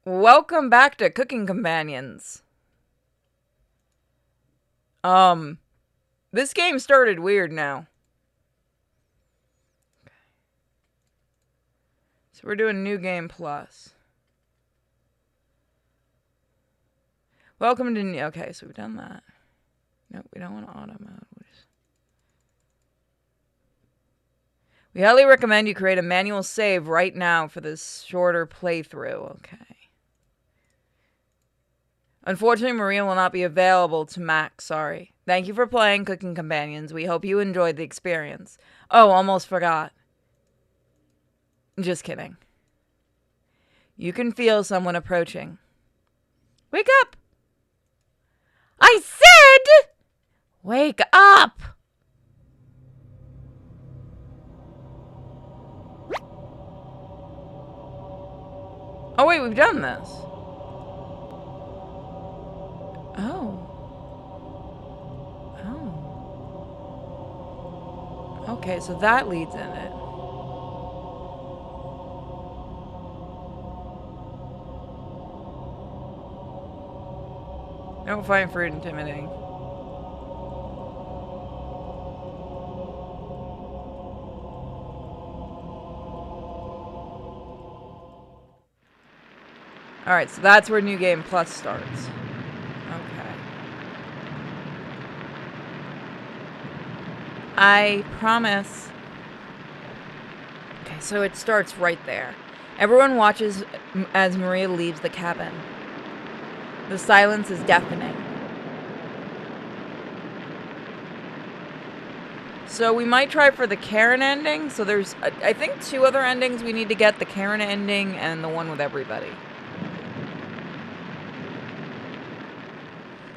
Welcome back to Cooking Companions. This game started weird now. So we're doing New Game Plus. Welcome to new... Okay, so we've done that. Nope, we don't want auto mode. We highly recommend you create a manual save right now for this shorter playthrough. Okay. Unfortunately, Maria will not be available to Mac. Sorry. Thank you for playing Cooking Companions. We hope you enjoyed the experience. Oh, almost forgot. Just kidding. You can feel someone approaching. Wake up! I said! Wake up! Oh, wait, we've done this. Oh. Oh. Okay, so that leads in it. Don't find fruit intimidating. Alright, so that's where New Game Plus starts. Okay. I promise. Okay, so it starts right there. Everyone watches as Maria leaves the cabin. The silence is deafening. So we might try for the Karen ending. So there's, I think, 2 other endings we need to get. The Karen ending and the one with everybody.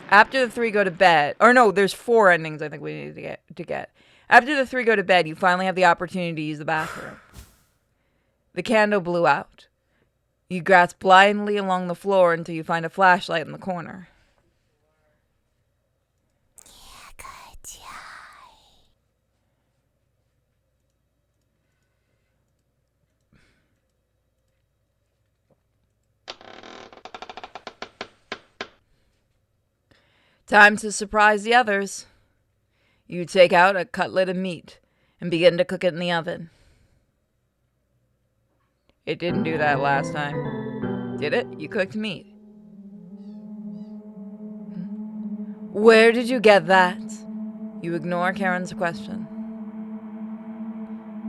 After the 3 go to bed, or no, there's 4 endings I think we need to get. After the 3 go to bed, you finally have the opportunity to use the bathroom. The candle blew out. You grasp blindly along the floor until you find a flashlight in the corner. Time to surprise the others. You take out a cutlet of meat and begin to cook it in the oven. It didn't do that last time. Did it? You cooked meat. Where did you get that? You ignore Karen's question.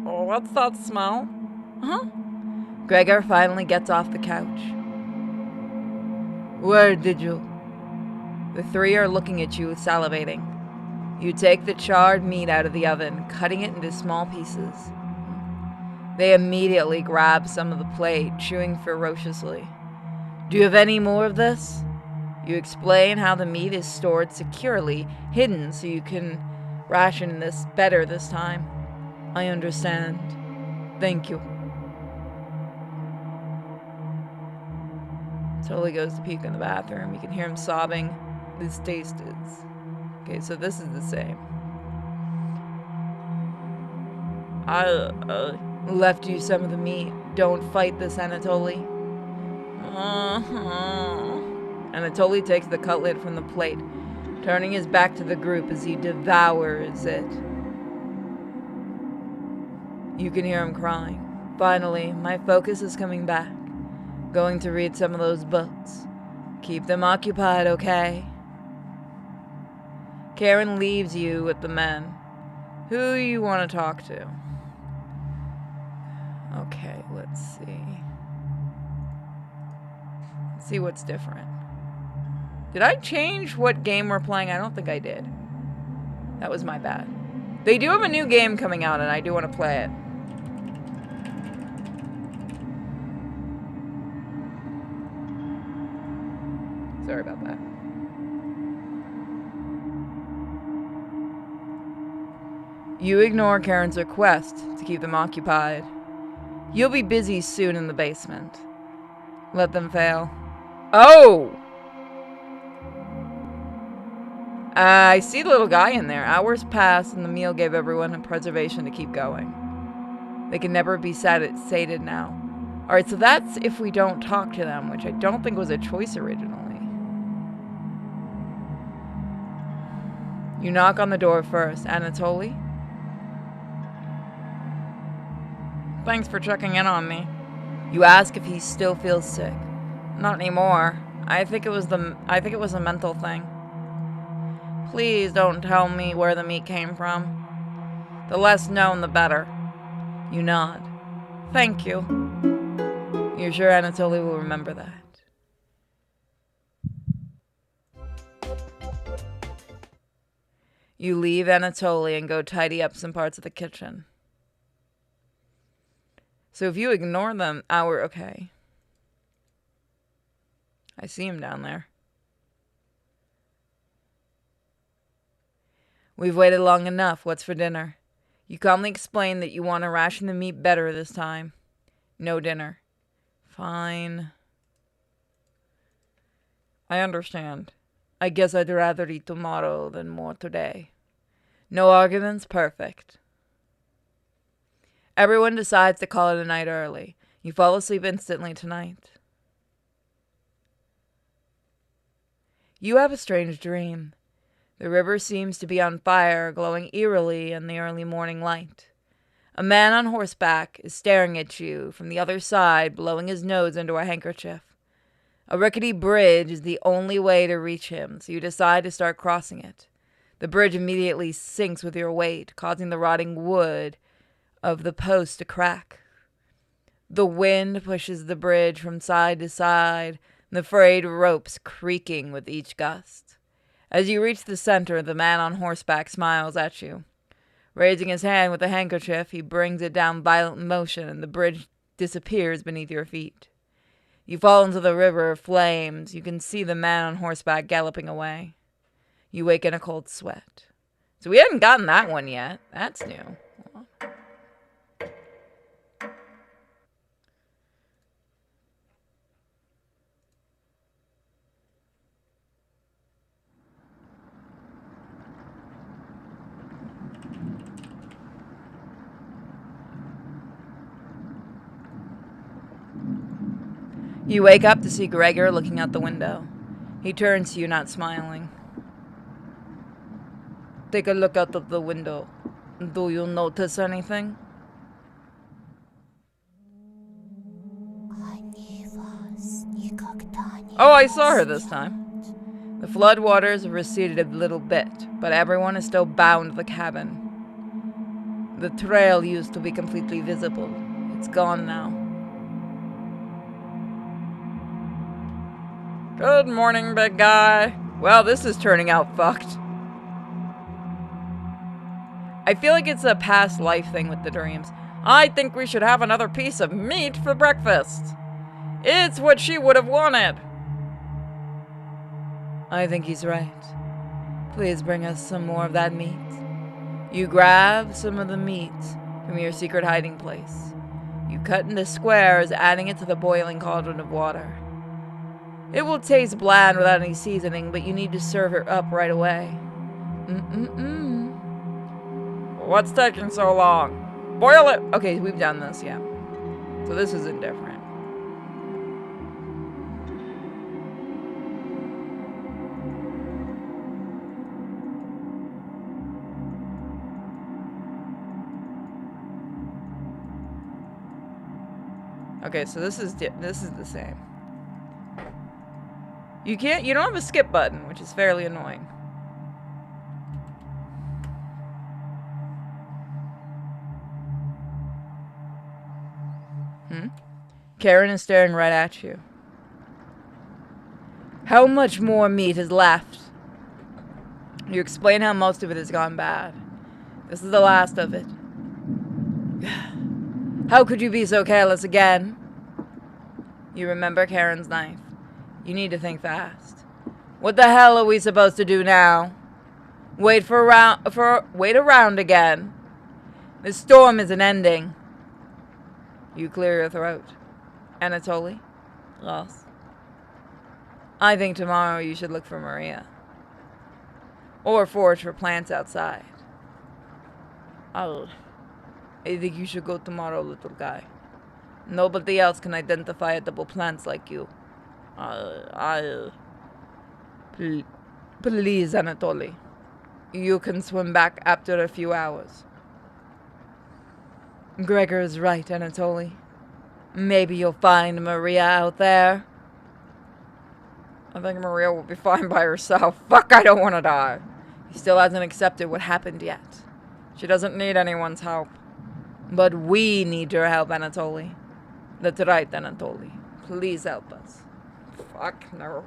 Oh, what's that smell? Huh? Gregor finally gets off the couch. Where did you? The 3 are looking at you, salivating. You take the charred meat out of the oven, cutting it into small pieces. They immediately grab some of the plate, chewing ferociously. Do you have any more of this? You explain how the meat is stored securely, hidden so you can ration this better this time. I understand. Thank you. Totally goes to puke in the bathroom. You can hear him sobbing. This taste is... Okay, so this is the same. I left you some of the meat. Don't fight this, Anatoly. Anatoly takes the cutlet from the plate, turning his back to the group as he devours it. You can hear him crying. Finally, my focus is coming back. Going to read some of those books. Keep them occupied, okay? Karen leaves you with the men. Who you want to talk to? Okay, let's see. Let's see what's different. Did I change what game we're playing? I don't think I did. That was my bad. They do have a new game coming out, and I do want to play it. Sorry about that. You ignore Karen's request to keep them occupied. You'll be busy soon in the basement. Let them fail. Oh! I see the little guy in there. Hours passed and the meal gave everyone a preservation to keep going. They can never be sated now. Alright, so that's if we don't talk to them, which I don't think was a choice originally. You knock on the door first. Anatoly? Thanks for checking in on me. You ask if he still feels sick. Not anymore. I think it was a mental thing. Please don't tell me where the meat came from. The less known, the better. You nod. Thank you. You're sure Anatoly will remember that? You leave Anatoly and go tidy up some parts of the kitchen. So if you ignore them, we're okay. I see him down there. We've waited long enough. What's for dinner? You calmly explain that you want to ration the meat better this time. No dinner. Fine. I understand. I guess I'd rather eat tomorrow than more today. No arguments? Perfect. Everyone decides to call it a night early. You fall asleep instantly tonight. You have a strange dream. The river seems to be on fire, glowing eerily in the early morning light. A man on horseback is staring at you from the other side, blowing his nose into a handkerchief. A rickety bridge is the only way to reach him, so you decide to start crossing it. The bridge immediately sinks with your weight, causing the rotting wood of the post to crack. The wind pushes the bridge from side to side, the frayed ropes creaking with each gust. As you reach the center, the man on horseback smiles at you. Raising his hand with the handkerchief, he brings it down violent motion, and the bridge disappears beneath your feet. You fall into the river of flames. You can see the man on horseback galloping away. You wake in a cold sweat. So we hadn't gotten that one yet. That's new. You wake up to see Gregor looking out the window. He turns to you, not smiling. Take a look out of the window. Do you notice anything? Oh, I saw her this time. The flood waters have receded a little bit, but everyone is still bound to the cabin. The trail used to be completely visible. It's gone now. Good morning, big guy. Well, this is turning out fucked. I feel like it's a past life thing with the dreams. I think we should have another piece of meat for breakfast. It's what she would have wanted. I think he's right. Please bring us some more of that meat. You grab some of the meat from your secret hiding place. You cut into squares, adding it to the boiling cauldron of water. It will taste bland without any seasoning, but you need to serve it up right away. What's taking so long? Boil it! Okay, we've done this, yeah. So this isn't different. Okay, so this is the same. You don't have a skip button, which is fairly annoying. Karen is staring right at you. How much more meat is left? You explain how most of it has gone bad. This is the last of it. How could you be so careless again? You remember Karen's knife. You need to think fast. What the hell are we supposed to do now? Wait around again. This storm isn't ending. You clear your throat. Anatoly? Ross? I think tomorrow you should look for Maria. Or forage for plants outside. I think you should go tomorrow, little guy. Nobody else can identify edible plants like you. Please, Anatoly. You can swim back after a few hours. Gregor is right, Anatoly. Maybe you'll find Maria out there. I think Maria will be fine by herself. Fuck, I don't want to die. He still hasn't accepted what happened yet. She doesn't need anyone's help. But we need your help, Anatoly. That's right, Anatoly. Please help us. Fuck no.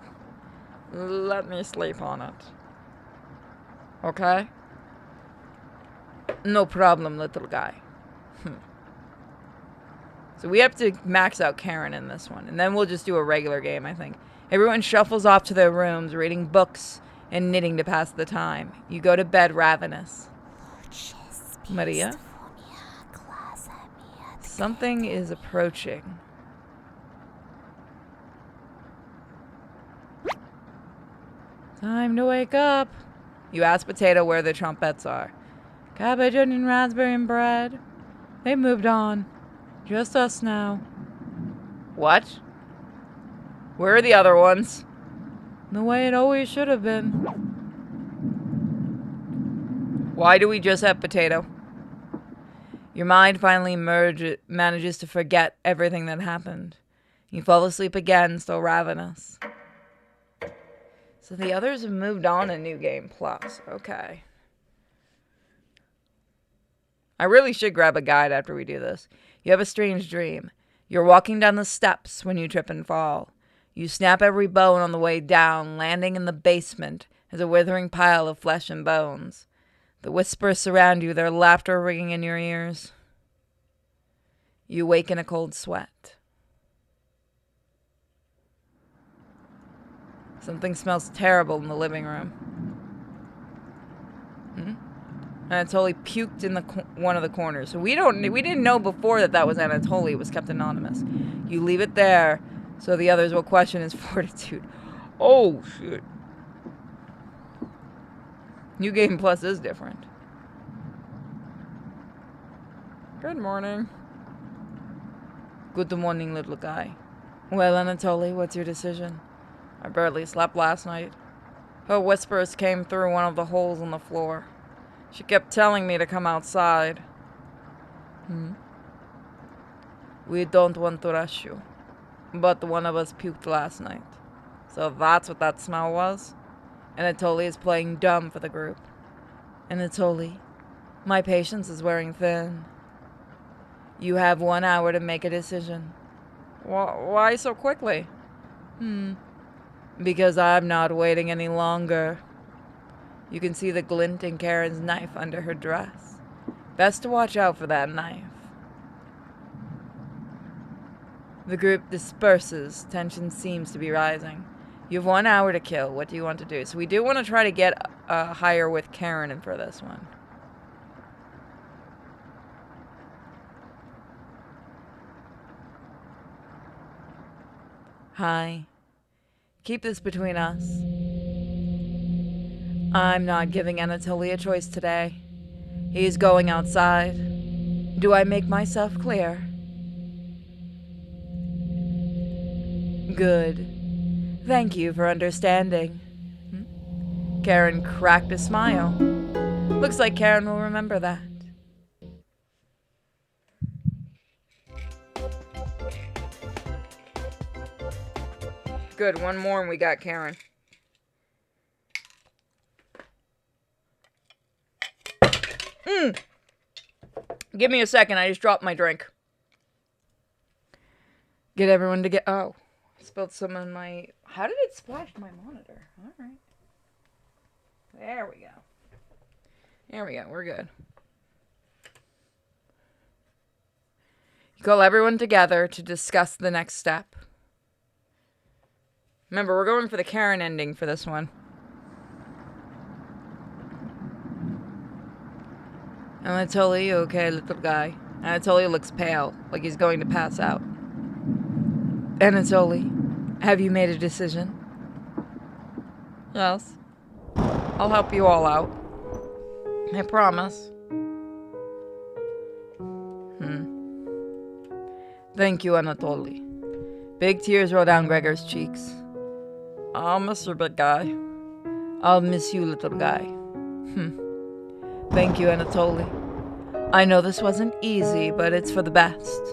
Let me sleep on it. Okay? No problem, little guy. So we have to max out Karen in this one. And then we'll just do a regular game, I think. Everyone shuffles off to their rooms, reading books and knitting to pass the time. You go to bed ravenous. Maria? Something is approaching. Time to wake up. You ask Potato where the trumpettes are. Cabbage, onion, raspberry, and bread. They moved on. Just us now. What? Where are the other ones? The way it always should have been. Why do we just have Potato? Your mind finally manages to forget everything that happened. You fall asleep again, still ravenous. So the others have moved on in New Game Plus. Okay. I really should grab a guide after we do this. You have a strange dream. You're walking down the steps when you trip and fall. You snap every bone on the way down, landing in the basement as a withering pile of flesh and bones. The whispers surround you, their laughter ringing in your ears. You wake in a cold sweat. Something smells terrible in the living room. Anatoly puked in one of the corners. So we didn't know before that was Anatoly. It was kept anonymous. You leave it there so the others will question his fortitude. Oh, shit. New Game Plus is different. Good morning. Good morning, little guy. Well, Anatoly, what's your decision? I barely slept last night. Her whispers came through one of the holes in the floor. She kept telling me to come outside. We don't want to rush you, but one of us puked last night. So that's what that smell was? Anatoly is playing dumb for the group. Anatoly, my patience is wearing thin. You have 1 hour to make a decision. Why so quickly? Because I'm not waiting any longer. You can see the glint in Karen's knife under her dress. Best to watch out for that knife. The group disperses. Tension seems to be rising. You have 1 hour to kill. What do you want to do? So we do want to try to get higher with Karen in for this one. Hi. Keep this between us. I'm not giving Anatoly a choice today. He's going outside. Do I make myself clear? Good. Thank you for understanding. Karen cracked a smile. Looks like Karen will remember that. Good, one more and we got Karen. Give me a second, I just dropped my drink. Get everyone to get... Oh, I spilled some on my... How did it splash my monitor? Alright. There we go. There we go, we're good. You call everyone together to discuss the next step. Remember, we're going for the Karen ending for this one. Anatoly, you okay, little guy? Anatoly looks pale, like he's going to pass out. Anatoly, have you made a decision? Yes. I'll help you all out. I promise. Thank you, Anatoly. Big tears roll down Gregor's cheeks. I'll miss you, big guy. I'll miss you, little guy. Thank you, Anatoly. I know this wasn't easy, but it's for the best.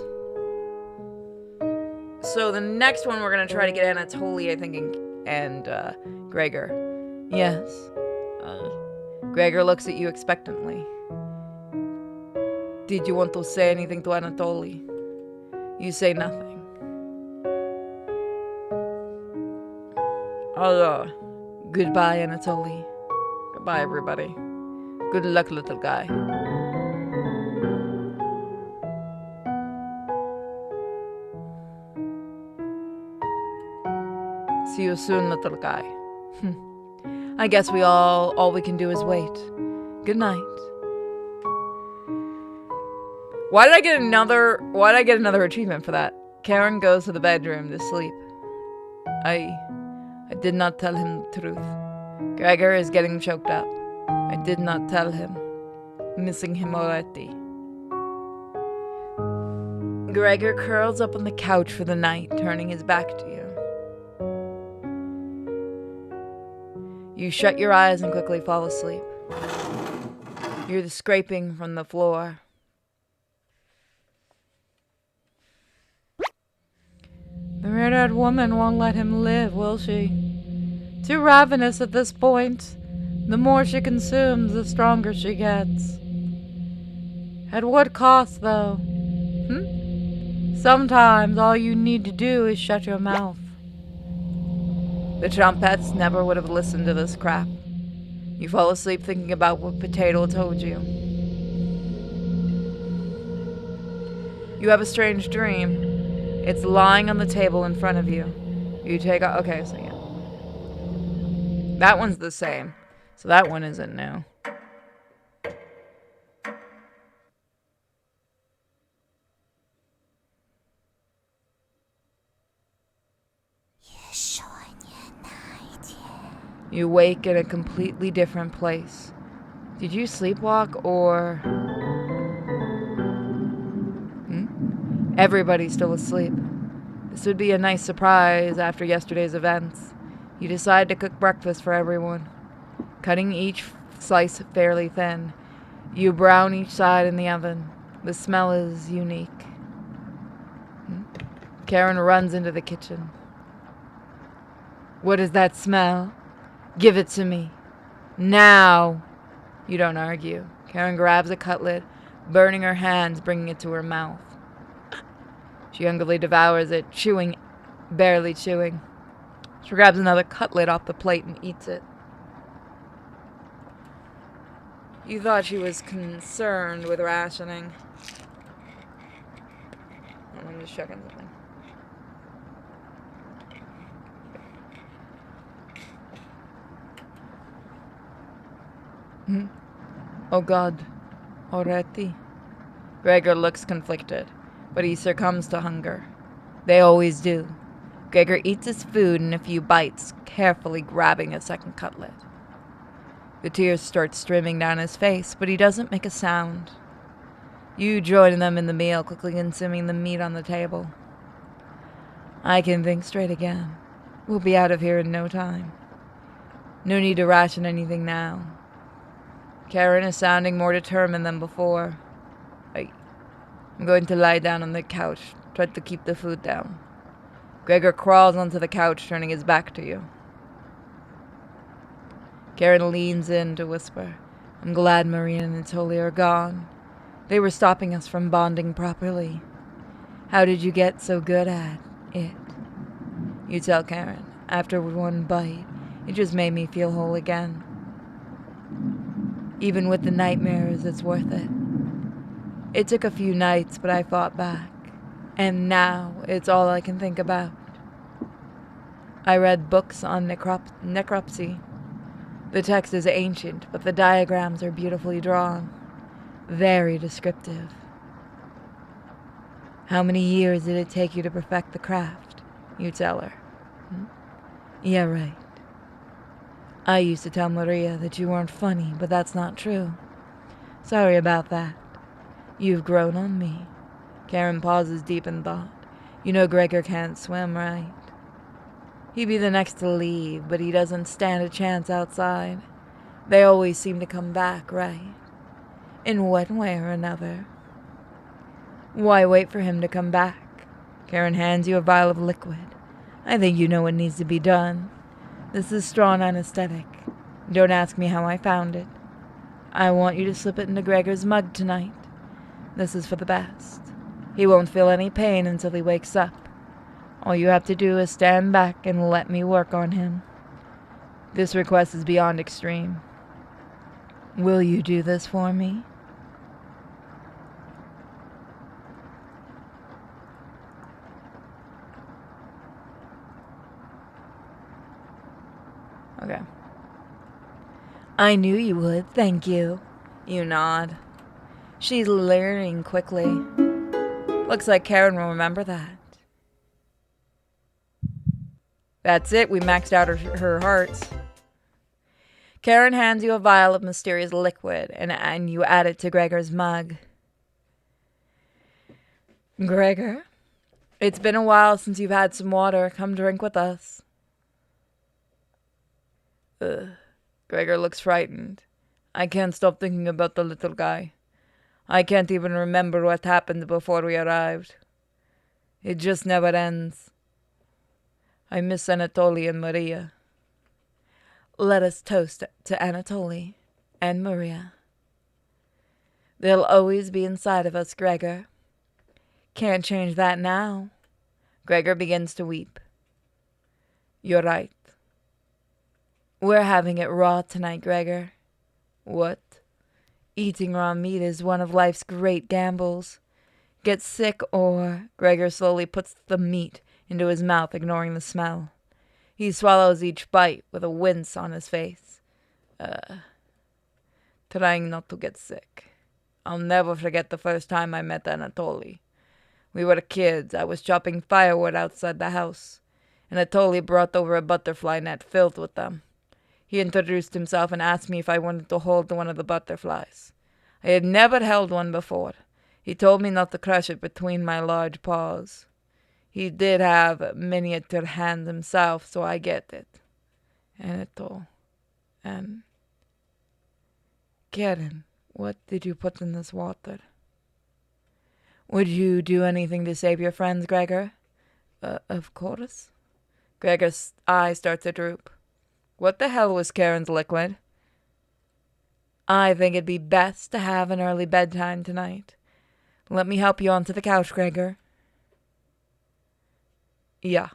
So the next one we're going to try to get Anatoly, I think, and Gregor. Yes. Gregor looks at you expectantly. Did you want to say anything to Anatoly? You say nothing. Goodbye, Anatoly. Goodbye, everybody. Good luck, little guy. See you soon, little guy. I guess all we can do is wait. Good night. Why did I get another achievement for that? Karen goes to the bedroom to sleep. I did not tell him the truth. Gregor is getting choked up. I did not tell him. Missing him already. Gregor curls up on the couch for the night, turning his back to you. You shut your eyes and quickly fall asleep. You hear the scraping from the floor. The murdered woman won't let him live, will she? Too ravenous at this point. The more she consumes, the stronger she gets. At what cost, though? Sometimes all you need to do is shut your mouth. The trumpets never would have listened to this crap. You fall asleep thinking about what Potato told you. You have a strange dream. It's lying on the table in front of you. You take out... Okay, so yeah. That one's the same. So that one isn't new. You wake in a completely different place. Did you sleepwalk or... Everybody's still asleep. This would be a nice surprise after yesterday's events. You decide to cook breakfast for everyone. Cutting each slice fairly thin. You brown each side in the oven. The smell is unique. Karen runs into the kitchen. What is that smell? Give it to me. Now. You don't argue. Karen grabs a cutlet, burning her hands, bringing it to her mouth. She hungrily devours it, chewing, barely chewing. She grabs another cutlet off the plate and eats it. You thought she was concerned with rationing. I'm just checking something. Oh God, already? Gregor looks conflicted, but he succumbs to hunger. They always do. Gregor eats his food in a few bites, carefully grabbing a second cutlet. The tears start streaming down his face, but he doesn't make a sound. You join them in the meal, quickly consuming the meat on the table. I can think straight again. We'll be out of here in no time. No need to ration anything now. Karen is sounding more determined than before. I'm going to lie down on the couch, try to keep the food down. Gregor crawls onto the couch, turning his back to you. Karen leans in to whisper, I'm glad Maria and Anatoly are gone. They were stopping us from bonding properly. How did you get so good at it? You tell Karen, after one bite, it just made me feel whole again. Even with the nightmares, it's worth it. It took a few nights, but I fought back. And now, it's all I can think about. I read books on necropsy. The text is ancient, but the diagrams are beautifully drawn. Very descriptive. How many years did it take you to perfect the craft? You tell her. Yeah, right. I used to tell Maria that you weren't funny, but that's not true. Sorry about that. You've grown on me. Karen pauses deep in thought. You know Gregor can't swim, right? He'd be the next to leave, but he doesn't stand a chance outside. They always seem to come back, right? In one way or another. Why wait for him to come back? Karen hands you a vial of liquid. I think you know what needs to be done. This is strong anesthetic. Don't ask me how I found it. I want you to slip it into Gregor's mug tonight. This is for the best. He won't feel any pain until he wakes up. All you have to do is stand back and let me work on him. This request is beyond extreme. Will you do this for me? Okay. I knew you would, thank you. You nod. She's learning quickly. Looks like Karen will remember that. That's it, we maxed out her hearts. Karen hands you a vial of mysterious liquid, and you add it to Gregor's mug. Gregor, it's been a while since you've had some water. Come drink with us. Gregor looks frightened. I can't stop thinking about the little guy. I can't even remember what happened before we arrived. It just never ends. I miss Anatoly and Maria. Let us toast to Anatoly and Maria. They'll always be inside of us, Gregor. Can't change that now. Gregor begins to weep. You're right. We're having it raw tonight, Gregor. What? Eating raw meat is one of life's great gambles. Get sick or... Gregor slowly puts the meat into his mouth, ignoring the smell. He swallows each bite with a wince on his face. Trying not to get sick. I'll never forget the first time I met Anatoly. We were kids. I was chopping firewood outside the house. Anatoly brought over a butterfly net filled with them. He introduced himself and asked me if I wanted to hold one of the butterflies. I had never held one before. He told me not to crush it between my large paws. He did have miniature hands himself, so I get it. Anatol. And... Karen, what did you put in this water? Would you do anything to save your friends, Gregor? Of course. Gregor's eye starts to droop. What the hell was Karen's liquid? I think it'd be best to have an early bedtime tonight. Let me help you onto the couch, Gregor. Yeah.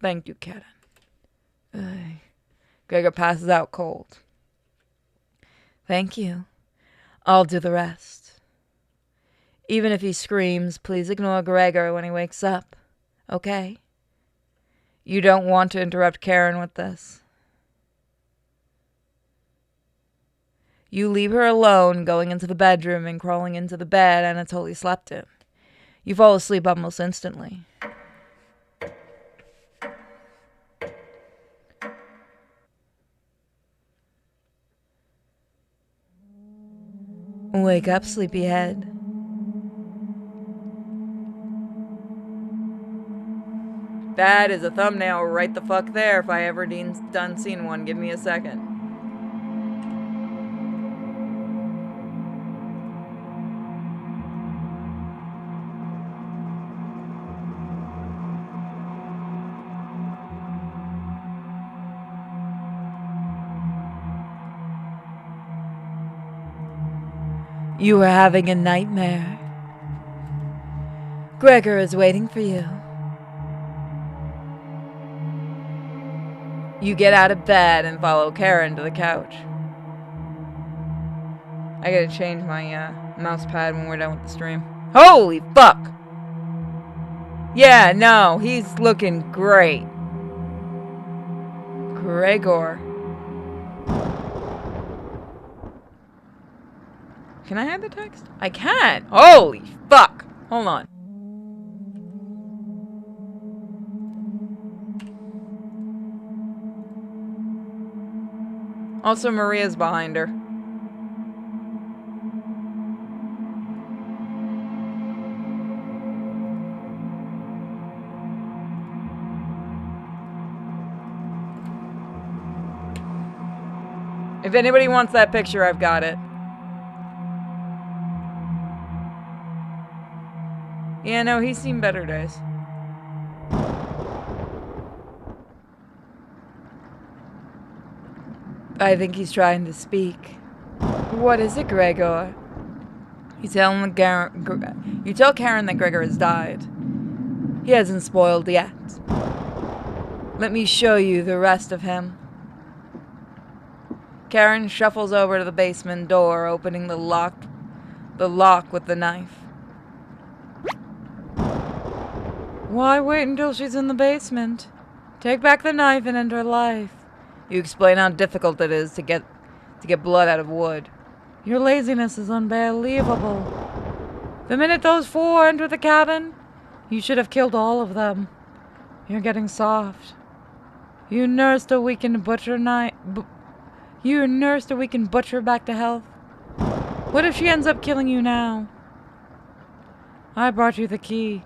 Thank you, Karen. Gregor passes out cold. Thank you. I'll do the rest. Even if he screams, please ignore Gregor when he wakes up. Okay? You don't want to interrupt Karen with this. You leave her alone, going into the bedroom and crawling into the bed Anatoly slept in. You fall asleep almost instantly. Wake up, sleepyhead. That is a thumbnail right the fuck there. If I ever done seen one, give me a second. You are having a nightmare. Gregor is waiting for you. You get out of bed and follow Karen to the couch. I gotta change my mouse pad when we're done with the stream. Holy fuck! Yeah, no, he's looking great. Gregor. Can I add the text? I can! Holy fuck! Hold on. Also, Maria's behind her. If anybody wants that picture, I've got it. Yeah, no, he's seen better days. I think he's trying to speak. What is it, Gregor? You tell Karen that Gregor has died. He hasn't spoiled yet. Let me show you the rest of him. Karen shuffles over to the basement door, opening the lock with the knife. Why wait until she's in the basement? Take back the knife and end her life. You explain how difficult it is to get blood out of wood. Your laziness is unbelievable. The minute those 4 entered the cabin, you should have killed all of them. You're getting soft. You nursed a weakened butcher back to health. What if she ends up killing you now? I brought you the key.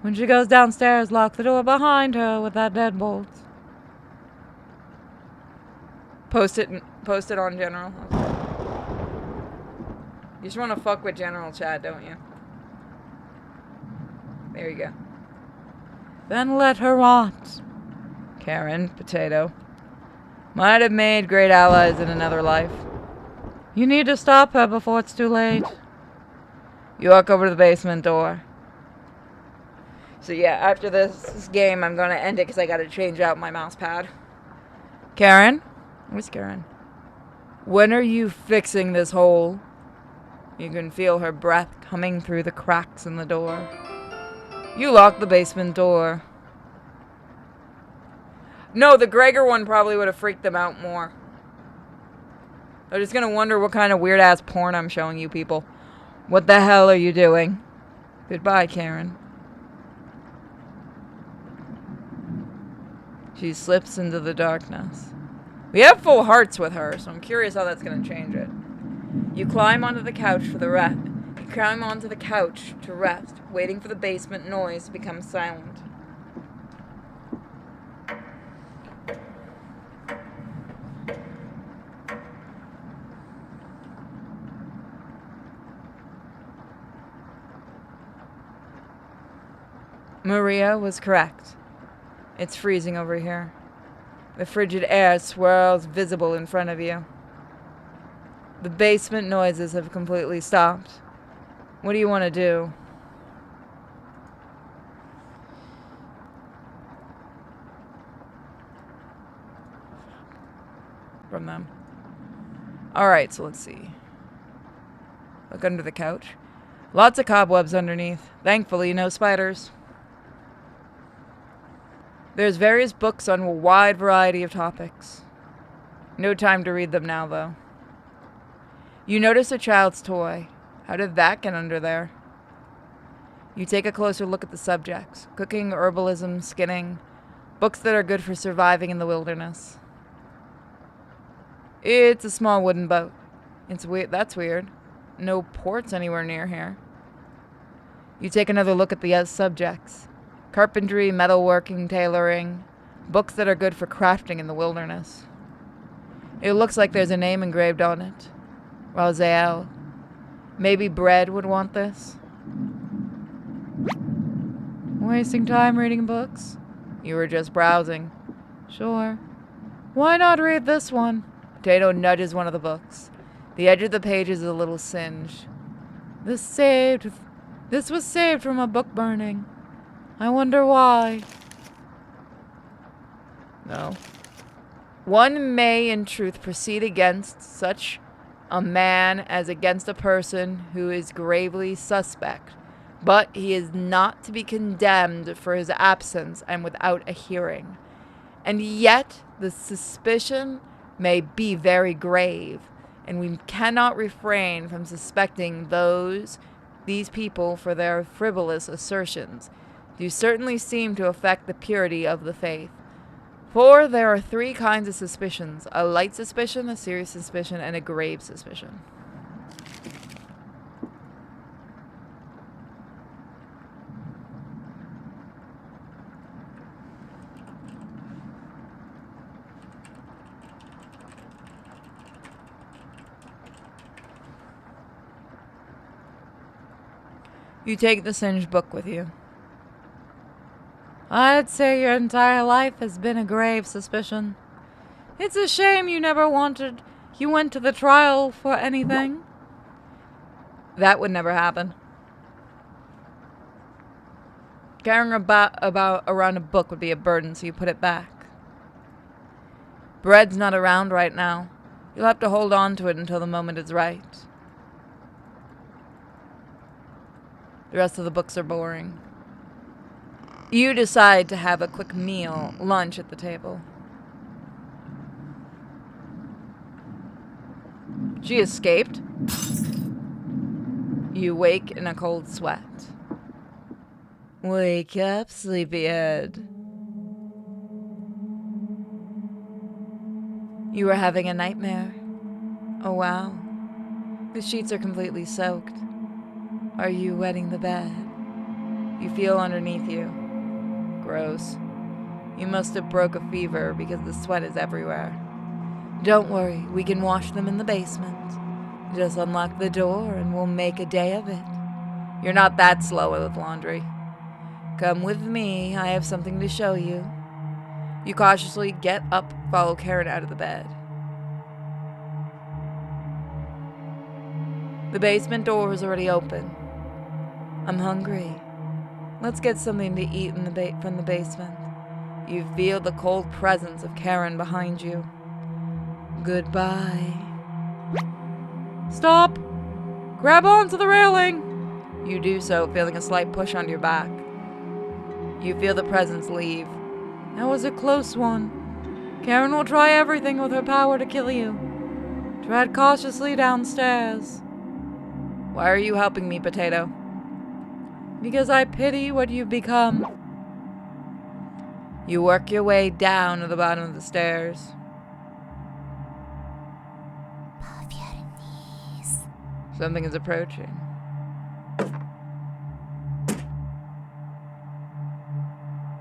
When she goes downstairs, lock the door behind her with that deadbolt. Post it on general. Okay. You just want to fuck with general chat, don't you? There you go. Then let her rot. Karen, potato. Might have made great allies in another life. You need to stop her before it's too late. You walk over to the basement door. So yeah, after this game, I'm going to end it because I got to change out my mouse pad. Karen? Where's Karen? When are you fixing this hole? You can feel her breath coming through the cracks in the door. You lock the basement door. No, the Gregor one probably would have freaked them out more. They're just going to wonder what kind of weird-ass porn I'm showing you people. What the hell are you doing? Goodbye, Karen. She slips into the darkness. We have full hearts with her, so I'm curious how that's going to change it. You climb onto the couch to rest, waiting for the basement noise to become silent. Maria was correct. It's freezing over here. The frigid air swirls visible in front of you. The basement noises have completely stopped. What do you want to do? From them. Alright, so let's see. Look under the couch. Lots of cobwebs underneath. Thankfully, no spiders. There's various books on a wide variety of topics. No time to read them now, though. You notice a child's toy. How did that get under there? You take a closer look at the subjects. Cooking, herbalism, skinning. Books that are good for surviving in the wilderness. It's a small wooden boat. It's weird. That's weird. No ports anywhere near here. You take another look at the subjects. Carpentry, metalworking, tailoring. Books that are good for crafting in the wilderness. It looks like there's a name engraved on it. Raziel. Maybe Bread would want this. Wasting time reading books? You were just browsing. Sure. Why not read this one? Potato nudges one of the books. The edge of the page is a little singed. This was saved from a book burning. I wonder why. No. One may in truth proceed against such a man as against a person who is gravely suspect, but he is not to be condemned for his absence and without a hearing. And yet the suspicion may be very grave, and we cannot refrain from suspecting these people for their frivolous assertions. Do certainly seem to affect the purity of the faith. For there are 3 kinds of suspicions: a light suspicion, a serious suspicion, and a grave suspicion. You take the singed book with you. I'd say your entire life has been a grave suspicion. It's a shame you never went to the trial for anything. That would never happen. Carrying about around a book would be a burden, so you put it back. Bread's not around right now. You'll have to hold on to it until the moment is right. The rest of the books are boring. You decide to have a quick lunch at the table. She escaped. You wake in a cold sweat. Wake up, sleepyhead. You were having a nightmare. Oh wow. The sheets are completely soaked. Are you wetting the bed? You feel underneath you. Gross. You must have broke a fever because the sweat is everywhere. Don't worry, we can wash them in the basement. Just unlock the door and we'll make a day of it. You're not that slow with laundry. Come with me, I have something to show you. You cautiously get up, follow Karen out of the bed. The basement door is already open. I'm hungry. Let's get something to eat from the basement. You feel the cold presence of Karen behind you. Goodbye. Stop! Grab onto the railing! You do so, feeling a slight push on your back. You feel the presence leave. That was a close one. Karen will try everything with her power to kill you. Tread cautiously downstairs. Why are you helping me, Potato? Because I pity what you've become. You work your way down to the bottom of the stairs. Above your knees. Something is approaching.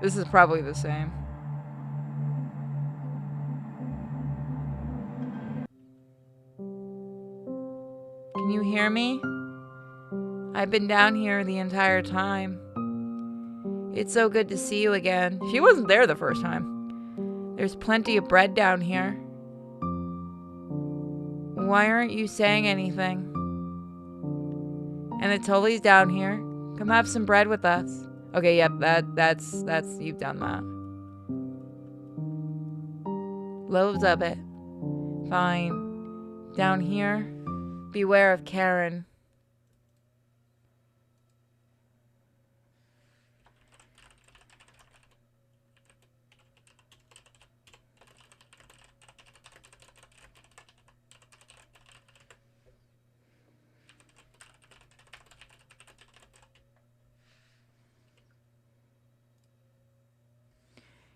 This is probably the same. Can you hear me? I've been down here the entire time. It's so good to see you again. She wasn't there the first time. There's plenty of bread down here. Why aren't you saying anything? And the Tully's down here. Come have some bread with us. Okay, yep, that's you've done that. Loaves of it. Fine. Down here, beware of Karen.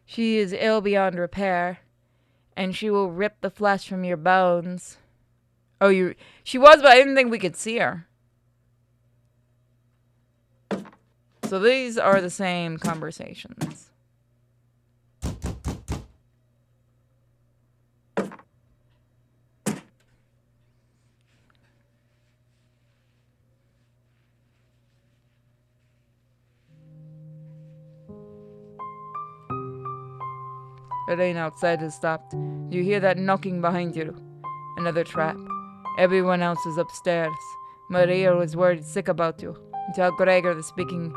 She is ill beyond repair, and she will rip the flesh from your bones. Oh, she was, but I didn't think we could see her. So these are the same conversations. The rain outside has stopped. You hear that knocking behind you. Another trap. Everyone else is upstairs. Maria was worried sick about you. You tell Gregor speaking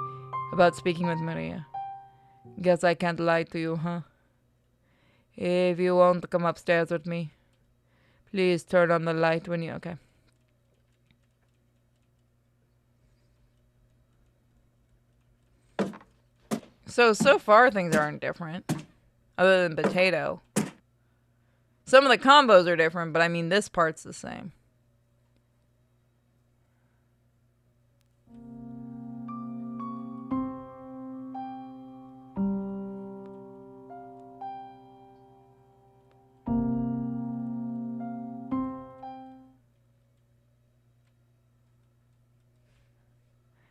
with Maria. Guess I can't lie to you, huh? If you won't come upstairs with me, please turn on the light when you... Okay. So far things aren't different. Other than Potato. Some of the combos are different, but I mean this part's the same.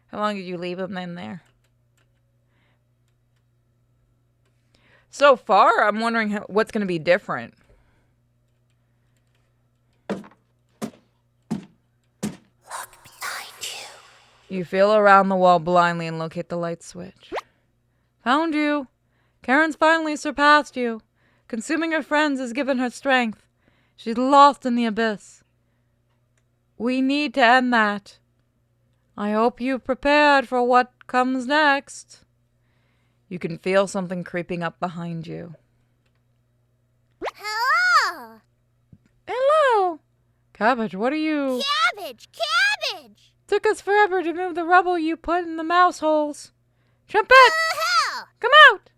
How long did you leave him in there? So far, I'm wondering what's going to be different. Look behind you. You feel around the wall blindly and locate the light switch. Found you. Karen's finally surpassed you. Consuming her friends has given her strength. She's lost in the abyss. We need to end that. I hope you've prepared for what comes next. You can feel something creeping up behind you. Hello! Hello! Cabbage, what are you? Cabbage! Cabbage! Took us forever to move the rubble you put in the mouse holes. Trumpet! Hell! Come out!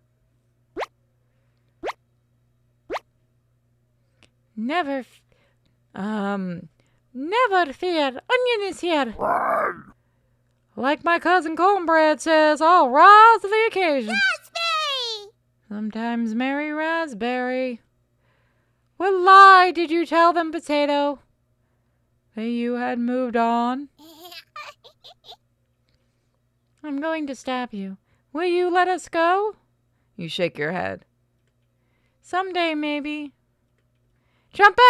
Never fear. Onion is here. Like my cousin Cornbread says, I'll rise to the occasion. Raspberry! Sometimes Mary Raspberry. What lie did you tell them, Potato? That you had moved on? I'm going to stab you. Will you let us go? You shake your head. Someday, maybe. Trumpet!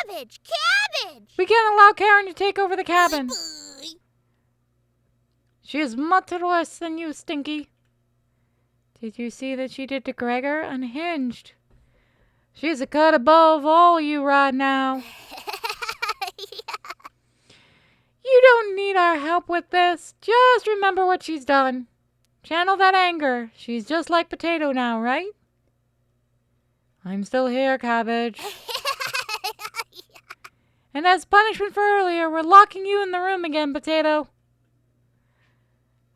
Cabbage! Cabbage! We can't allow Karen to take over the cabin. Boy. She is much worse than you, Stinky. Did you see that she did to Gregor? Unhinged. She's a cut above all you right now. You don't need our help with this. Just remember what she's done. Channel that anger. She's just like Potato now, right? I'm still here, Cabbage. And as punishment for earlier, we're locking you in the room again, Potato.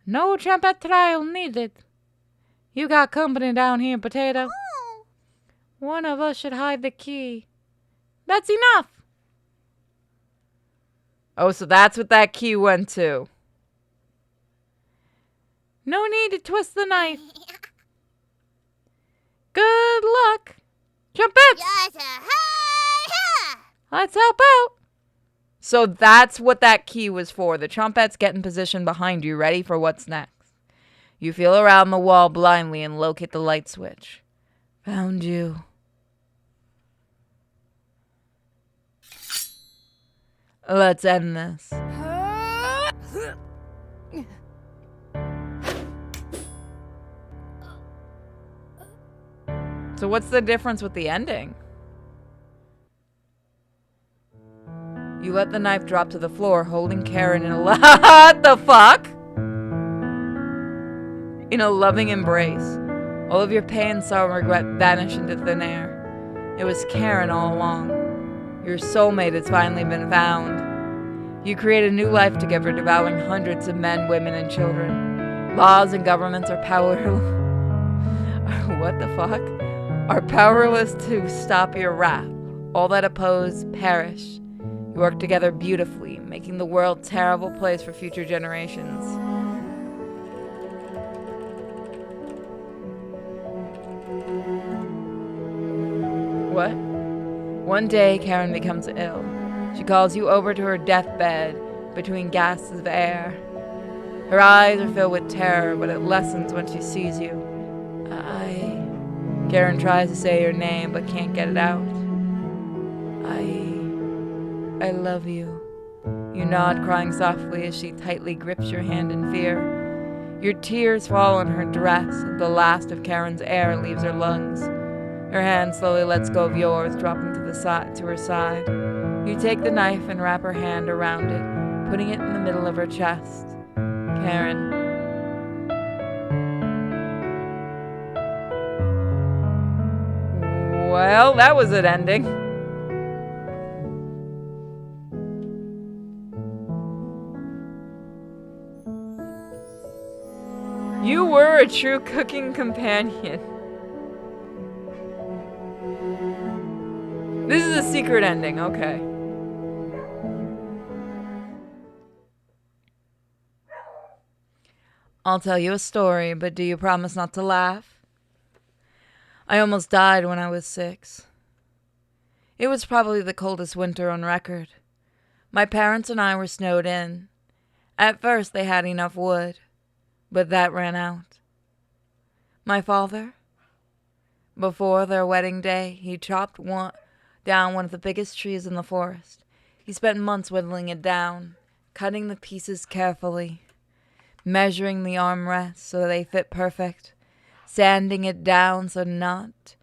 No trumpet trial needed. You got company down here, Potato. Oh. One of us should hide the key. That's enough. Oh, so that's what that key went to. No need to twist the knife. Good luck. Trumpet! Yes, hi-ha! Let's help out. So that's what that key was for. The trumpets get in position behind you, ready for what's next. You feel around the wall blindly and locate the light switch. Found you. Let's end this. So what's the difference with the ending? You let the knife drop to the floor, holding Karen in a what the fuck? In a loving embrace. All of your pain, sorrow, and regret vanish into thin air. It was Karen all along. Your soulmate has finally been found. You create a new life together, devouring hundreds of men, women, and children. Laws and governments are powerless. What the fuck? Are powerless to stop your wrath. All that oppose perish. You work together beautifully, making the world a terrible place for future generations. What? One day, Karen becomes ill. She calls you over to her deathbed between gasps of air. Her eyes are filled with terror, but it lessens when she sees you. Karen tries to say your name, but can't get it out. I love you. You nod, crying softly as she tightly grips your hand in fear. Your tears fall on her dress. The last of Karen's air leaves her lungs. Her hand slowly lets go of yours, dropping to her side. You take the knife and wrap her hand around it, putting it in the middle of her chest. Karen. Well, that was an ending. You were a true cooking companion. This is a secret ending, okay. I'll tell you a story, but do you promise not to laugh? I almost died when I was 6. It was probably the coldest winter on record. My parents and I were snowed in. At first they had enough wood, but that ran out. My father, before their wedding day, he chopped down one of the biggest trees in the forest. He spent months whittling it down, cutting the pieces carefully. measuring the armrests so they fit perfect, sanding it down so not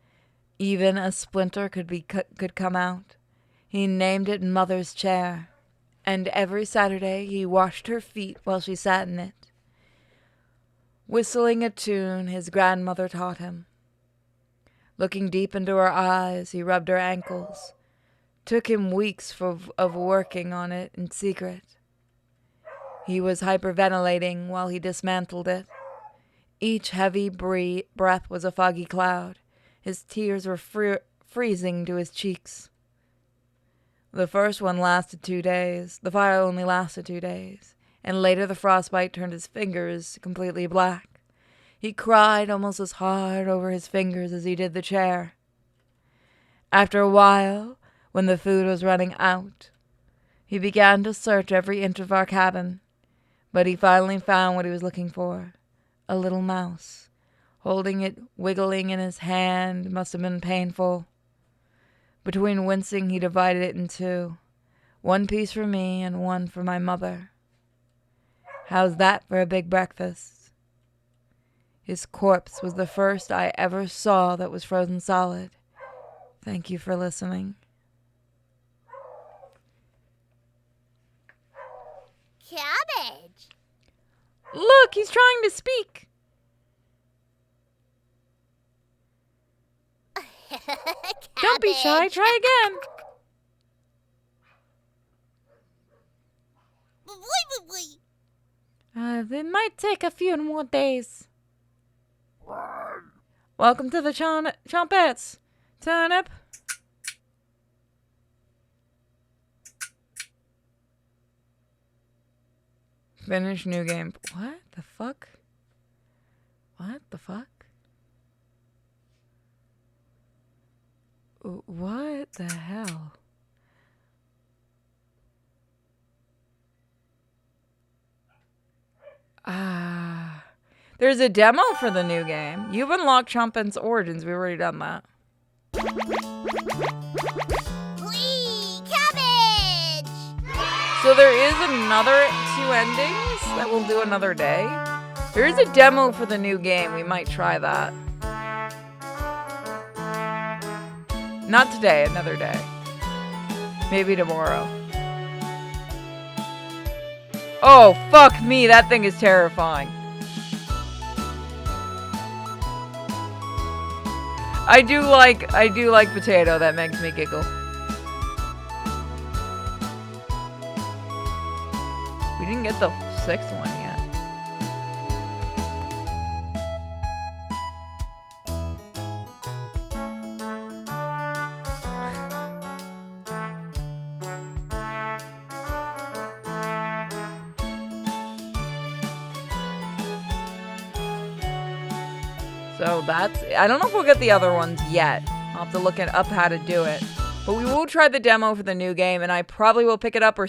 even a splinter could come out. He named it Mother's Chair, and every Saturday he washed her feet while she sat in it, whistling a tune his grandmother taught him. Looking deep into her eyes, he rubbed her ankles. Took him weeks of working on it in secret. He was hyperventilating while he dismantled it. Each heavy breath was a foggy cloud. His tears were freezing to his cheeks. The first one lasted 2 days. The fire only lasted 2 days. And later the frostbite turned his fingers completely black. He cried almost as hard over his fingers as he did the chair. After a while, when the food was running out, he began to search every inch of our cabin, but he finally found what he was looking for, a little mouse. Holding it, wiggling in his hand, must have been painful. Between wincing, he divided it in 2, 1 piece for me and 1 for my mother. How's that for a big breakfast? His corpse was the first I ever saw that was frozen solid. Thank you for listening. Cabbage. Look, he's trying to speak. Don't be shy, try again. It might take a few more days. Welcome to the Trumpets. Turnip. Finish new game. What the fuck? What the fuck? What the hell? There's a demo for the new game. You've unlocked Trumpet's Origins. We've already done that. Whee! Cabbage! So there is another 2 endings that we'll do another day. There is a demo for the new game. We might try that. Not today, another day. Maybe tomorrow. Oh, fuck me. That thing is terrifying. I do like potato. That makes me giggle. We didn't get the 6th one yet. So I don't know if we'll get the other ones yet. I'll have to look up how to do it. But we will try the demo for the new game, and I probably will pick it up or